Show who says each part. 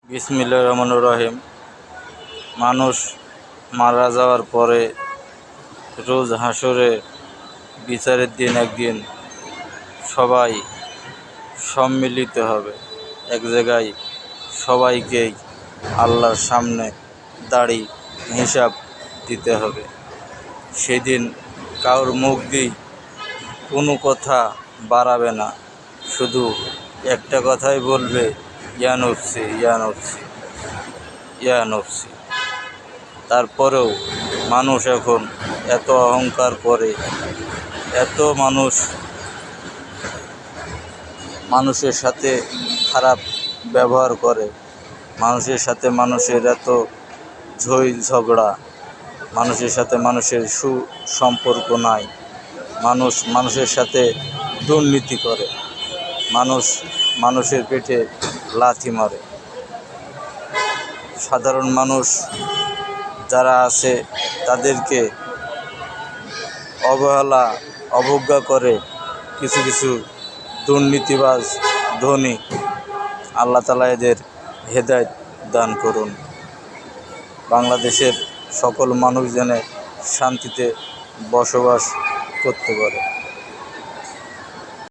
Speaker 1: বিসমিল্লাহির রহমানির রহিম। মানুষ মারা যাওয়ার পরে রোজ হাসরে বিচারের দিন একদিন সবাই সম্মিলিত হবে এক জায়গায়। সবাইকেই আল্লাহর সামনে দাঁড়িয়ে হিসাব দিতে হবে। সেদিন কারোর মুখ দিয়ে কোনো কথা বাড়াবে না, শুধু একটা কথাই বলবে, ইয়া নফসি ইয়া নফসি ইয়া নফসি। তারপরেও মানুষ এখন এত অহংকার করে, এত মানুষের সাথে খারাপ ব্যবহার করে, মানুষের সাথে মানুষের এত ঝই ঝগড়া, মানুষের সাথে মানুষের সুসম্পর্ক নাই, মানুষের সাথে দুর্নীতি করে, মানুষের পেটে লাথি মারে। সাধারণ মানুষ যারা আছে তাদেরকে অবজ্ঞা করে কিছু কিছু দুর্নীতিবাজ ধনী। আল্লাহ তাআলা এদের হেদায়েত দান করুন। বাংলাদেশের সকল মানুষ যেন শান্তিতে বসবাস করতে পারে।